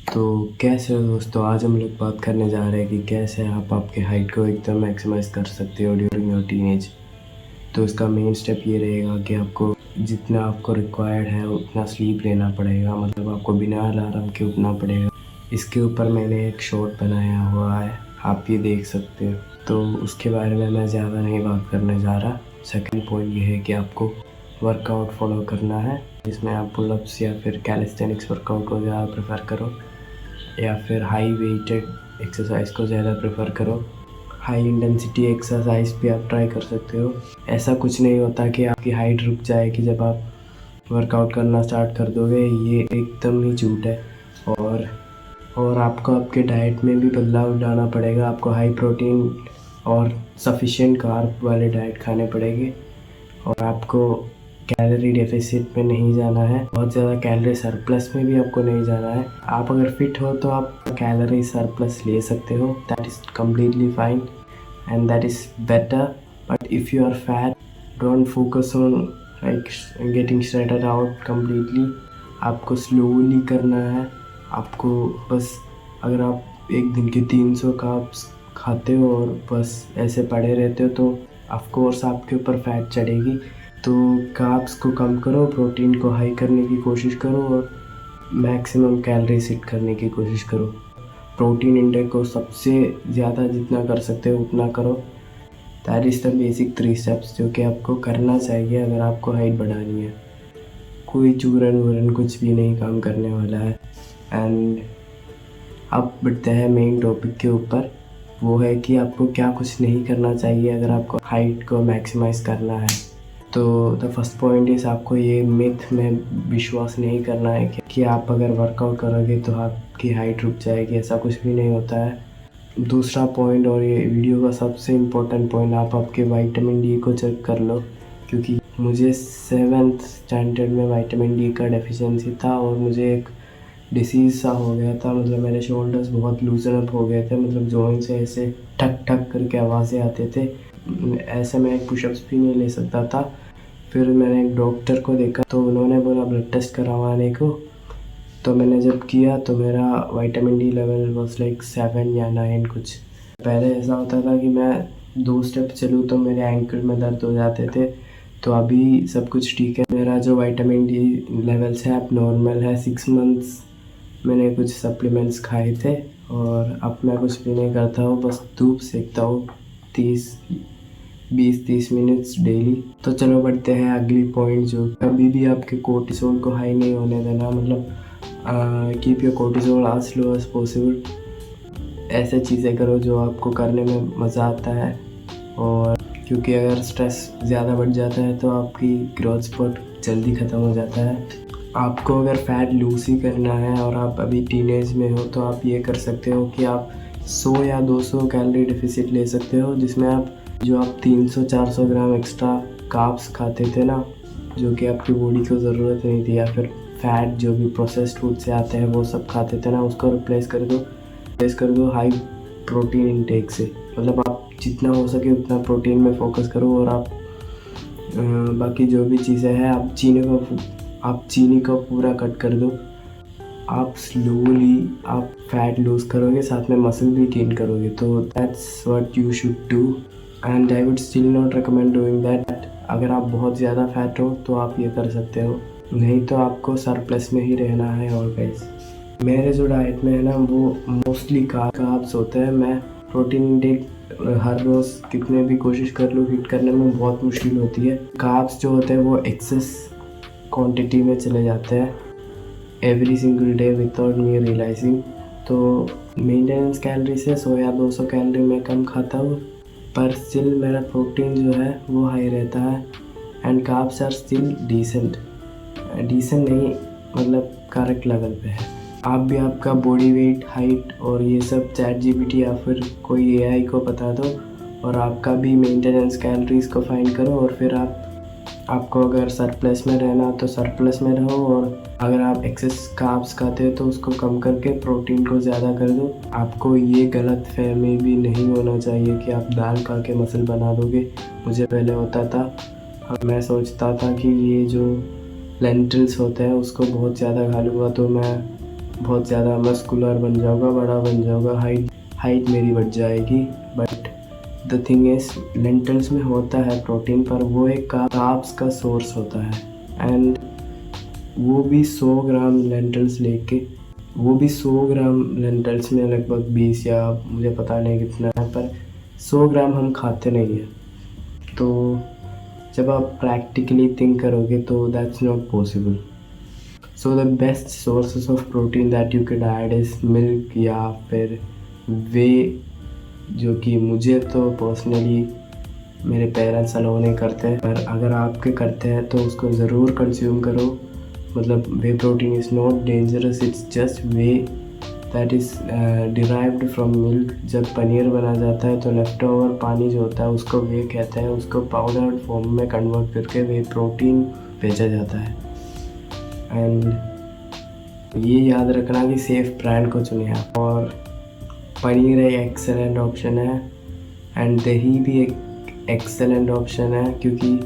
तो कैसे हो दोस्तों, आज हम लोग बात करने जा रहे हैं कि कैसे आप आपके हाइट को एकदम मैक्सिमाइज़ कर सकते हो ड्यूरिंग योर टीनेज। तो इसका मेन स्टेप ये रहेगा कि आपको जितना आपको रिक्वायर्ड है उतना स्लीप लेना पड़ेगा, मतलब आपको बिना अलार्म के उठना पड़ेगा। इसके ऊपर मैंने एक शॉर्ट बनाया हुआ है, आप ये देख सकते हो। तो उसके बारे में मैं ज़्यादा नहीं बात करने जा रहा। सेकंड पॉइंट ये है कि आपको वर्कआउट फॉलो करना है, जिसमें आप पुलअप्स या फिर कैलिस्थेनिक्स वर्कआउट को ज़्यादा प्रेफर करो, या फिर हाई वेटेड एक्सरसाइज को ज़्यादा प्रेफर करो। हाई इंटेंसिटी एक्सरसाइज भी आप ट्राई कर सकते हो। ऐसा कुछ नहीं होता कि आपकी हाइट रुक जाएगी जब आप वर्कआउट करना स्टार्ट कर दोगे, ये एकदम ही झूठ है। और आपको आपके डाइट में भी बदलाव लाना पड़ेगा। आपको हाई प्रोटीन और सफिशिएंट कार्ब वाले डाइट खाने पड़ेंगे, और आपको कैलोरी डेफिसिट में नहीं जाना है, बहुत ज़्यादा कैलोरी सरप्लस में भी आपको नहीं जाना है। आप अगर फिट हो तो आप कैलोरी सरप्लस ले सकते हो, that is completely fine and that is better. But if you are fat, don't focus on like getting shredded out completely. आपको स्लोली करना है। आपको बस, अगर आप एक दिन के 300 कार्ब्स खाते हो और बस ऐसे पड़े रहते हो तो ऑफ कोर्स आपके ऊपर फैट चढ़ेगी। तो कार्ब्स को कम करो, प्रोटीन को हाई करने की कोशिश करो और मैक्सिमम कैलोरीज हिट करने की कोशिश करो। प्रोटीन इंटेक को सबसे ज़्यादा जितना कर सकते हो उतना करो। That is the basic 3 steps जो कि आपको करना चाहिए अगर आपको हाइट बढ़ानी है। कोई चूरन वूरन कुछ भी नहीं काम करने वाला है। एंड अब बढ़ते हैं मेन टॉपिक के ऊपर, वो है कि आपको क्या कुछ नहीं करना चाहिए अगर आपको हाइट को मैक्सिमाइज़ करना है। तो द फर्स्ट पॉइंट इज़, आपको ये मिथ में विश्वास नहीं करना है कि आप अगर वर्कआउट करोगे तो आपकी हाइट रुक जाएगी, ऐसा कुछ भी नहीं होता है। दूसरा पॉइंट, और ये वीडियो का सबसे इम्पोर्टेंट पॉइंट, आप आपके विटामिन डी को चेक कर लो, क्योंकि मुझे 7th स्टैंडर्ड में विटामिन डी का डेफिशिएंसी था और मुझे एक डिसीज़ सा हो गया था। मतलब मेरे शोल्डर्स बहुत लूजन अप हो गए थे, मतलब जॉइंट से ऐसे ठक ठक करके आवाज़ें आते थे, ऐसे मैं पुशअप्स भी नहीं ले सकता था। फिर मैंने एक डॉक्टर को देखा तो उन्होंने बोला ब्लड टेस्ट करवाने को। तो मैंने जब किया तो मेरा vitamin D level was like 7 या 9 कुछ। पहले ऐसा होता था कि मैं 2 स्टेप चलूँ तो मेरे एंकल में दर्द हो जाते थे। तो अभी सब कुछ ठीक है। मेरा जो विटामिन डी लेवल्स है अब नॉर्मल है। 6 मंथ्स मैंने कुछ सप्लीमेंट्स खाए थे और अब मैं कुछ भी नहीं करता हूँ, बस धूप सेकता हूँ 20-30 मिनट्स डेली। तो चलो बढ़ते हैं अगली पॉइंट, जो कभी भी आपके कोर्टिसोल को हाई नहीं होने देना, मतलब keep your cortisol as low as possible. ऐसे चीज़ें करो जो आपको करने में मज़ा आता है, और क्योंकि अगर स्ट्रेस ज़्यादा बढ़ जाता है तो आपकी ग्रोथ स्पॉट जल्दी ख़त्म हो जाता है। आपको अगर फैट लूज़ ही करना है और आप अभी टीनेज में हो तो आप ये कर सकते हो कि आप 100 या 200 कैलोरी डेफिसिट ले सकते हो, जिसमें आप जो आप 300-400 ग्राम एक्स्ट्रा कार्ब्स खाते थे ना, जो कि आपकी बॉडी को ज़रूरत नहीं थी, या फिर फैट जो भी प्रोसेस्ड फूड से आते हैं वो सब खाते थे ना, उसको रिप्लेस कर दो हाई प्रोटीन इंटेक से। मतलब आप जितना हो सके उतना प्रोटीन में फोकस करो, और आप बाकी जो भी चीज़ें हैं, आप चीनी को पूरा कट कर दो। आप स्लोली आप फैट लूज़ करोगे, साथ में मसल भी गेन करोगे। तो that's what you should do and I would still not recommend doing that. अगर आप बहुत ज़्यादा फैट हो तो आप ये कर सकते हो, नहीं तो आपको सरप्लस में ही रहना है। और गाइस, मेरे जो डाइट में है ना वो मोस्टली कार्ब्स होते हैं। मैं प्रोटीन इंटेक हर रोज़ कितने भी कोशिश कर लूँ हिट करने में बहुत मुश्किल होती है। कार्ब्स जो होते हैं वो एक्सेस क्वांटिटी में चले जाते हैं every single day without me realising. तो मेंटेनेंस कैलोरी से 100 या 200 कैलोरी मैं कम खाता हूँ, पर स्टिल मेरा प्रोटीन जो है वो हाई रहता है and carbs are still decent नहीं, मतलब करेक्ट लेवल पे है। आप भी आपका बॉडी वेट, हाइट और ये सब चैट जीपीटी या फिर कोई एआई को बता दो, और आपका भी मेंटेनेंस कैलोरीज को फाइंड करो, और फिर आपको अगर सरप्लस में रहना तो सरप्लस में रहो, और अगर आप एक्सेस कार्ब्स खाते हो तो उसको कम करके प्रोटीन को ज़्यादा कर दो। आपको ये गलत फहमी भी नहीं होना चाहिए कि आप दाल खा के मसल बना दोगे। मुझे पहले होता था, अब मैं सोचता था कि ये जो लेंटिल्स होते हैं उसको बहुत ज़्यादा खा लूँगा तो मैं बहुत ज़्यादा मस्कुलर बन जाऊँगा, बड़ा बन जाऊँगा, हाइट मेरी बढ़ जाएगी। But the thing is lentils में होता है प्रोटीन, पर वो एक कार्ब्स का सोर्स होता है। एंड वो भी 100 ग्राम लेंटिल्स लेके, वो भी 100 ग्राम लेंटिल्स में लगभग 20 या मुझे पता नहीं कितना है, पर 100 ग्राम हम खाते नहीं हैं। तो जब आप प्रैक्टिकली थिंक करोगे तो that's not possible. So the best sources of protein that you can add is milk या फिर वे, जो कि मुझे तो पर्सनली मेरे पेरेंट्स अलाउ नहीं करते, पर अगर आपके करते हैं तो उसको ज़रूर कंज्यूम करो। मतलब whey protein is not dangerous, it's just whey that is derived from milk. जब पनीर बना जाता है तो लेफ्ट ओवर पानी जो होता है उसको वे कहते हैं, उसको पाउडर फॉर्म में कन्वर्ट करके वे प्रोटीन बेचा जाता है। एंड ये याद रखना कि सेफ ब्रांड को चुने आप। और पनीर एक एक्सेलेंट ऑप्शन है, एंड दही भी एक एक्सेलेंट ऑप्शन है, क्योंकि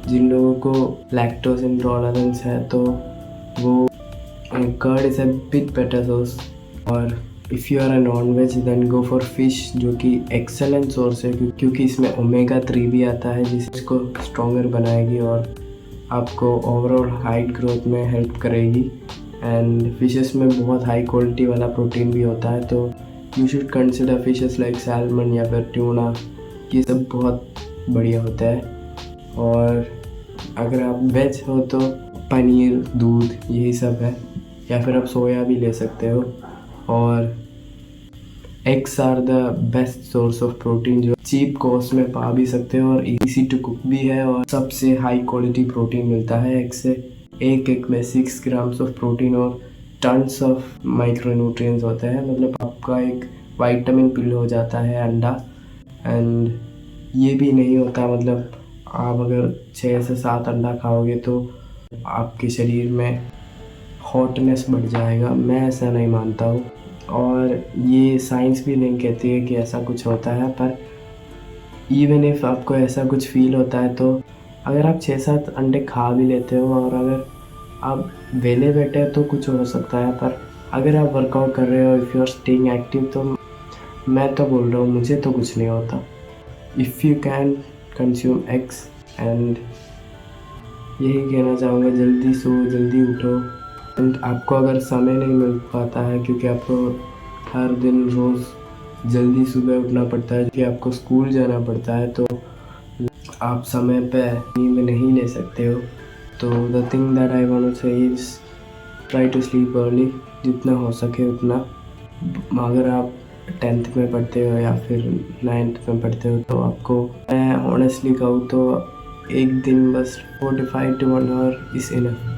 जिन लोगों को लैक्टोज इंटॉलरेंस है तो वो curd is a bit better source. और if you are a non veg then go for fish, जो कि एक्सेलेंट सोर्स है, क्योंकि इसमें ओमेगा 3 भी आता है जिसको स्ट्रॉन्गर बनाएगी और आपको ओवरऑल हाइट ग्रोथ में हेल्प करेगी। एंड फिशेस में बहुत हाई क्वालिटी वाला प्रोटीन भी होता है, तो you should consider fishes like salmon या फिर ट्यूना, ये सब बहुत बढ़िया होता है। और अगर आप वेज हो तो पनीर, दूध, यही सब है, या फिर आप सोया भी ले सकते हो। और eggs are the best source of protein, जो चीप कॉस्ट में पा भी सकते हो और इजी टू कुक भी है, और सबसे हाई क्वालिटी प्रोटीन मिलता है एग से। एक एग में 6 ग्राम्स ऑफ प्रोटीन और टन्स ऑफ माइक्रोन्यूट्रिएंट्स होते हैं। मतलब आपका एक विटामिन पिल हो जाता है अंडा। एंड ये भी नहीं होता, मतलब आप अगर 6 से 7 अंडा खाओगे तो आपके शरीर में हॉटनेस बढ़ जाएगा। मैं ऐसा नहीं मानता हूँ, और ये साइंस भी नहीं कहती है कि ऐसा कुछ होता है। पर इवन इफ़ आपको ऐसा कुछ फील होता है तो अगर आप 6-7 अंडे खा भी लेते हो और अगर आप वेले बैठे हैं तो कुछ हो सकता है, पर अगर आप वर्कआउट कर रहे हो, if you are staying active, तो मैं तो बोल रहा हूँ मुझे तो कुछ नहीं होता। If you can consume eggs. And यही कहना चाहूँगा, जल्दी सो जल्दी उठो। एंड आपको अगर समय नहीं मिल पाता है, क्योंकि आपको हर दिन रोज़ जल्दी सुबह उठना पड़ता है कि आपको स्कूल जाना पड़ता है, तो आप समय पे नींद नहीं ले सकते हो। तो the thing that I want to say is try to sleep early, जितना हो सके उतना। अगर आप 10th में पढ़ते हो या फिर 9th में पढ़ते हो तो आपको, मैं ऑनेस्टली कहूँ तो एक दिन बस 45 to 1 आवर इज़ इनफ।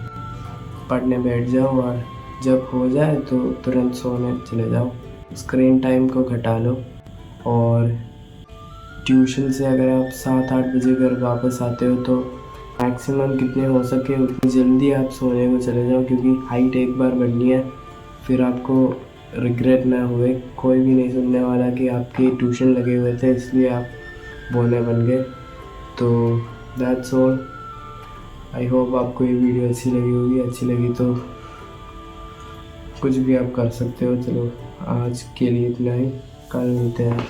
पढ़ने बैठ जाओ और जब हो जाए तो तुरंत सोने चले जाओ। स्क्रीन टाइम को घटा लो। और ट्यूशन से अगर आप 7-8 बजे घर वापस आते हो तो मैक्सिमम कितने हो सके उतनी जल्दी आप सोने को चले जाओ, क्योंकि हाइट एक बार बढ़नी है, फिर आपको रिग्रेट ना हुए। कोई भी नहीं सुनने वाला कि आपके ट्यूशन लगे हुए थे इसलिए आप बोने बन गए। तो दैट्स ऑल। आई होप आपको ये वीडियो अच्छी लगी होगी। अच्छी लगी तो कुछ भी आप कर सकते हो। चलो आज के लिए इतना ही, कल मिलते हैं।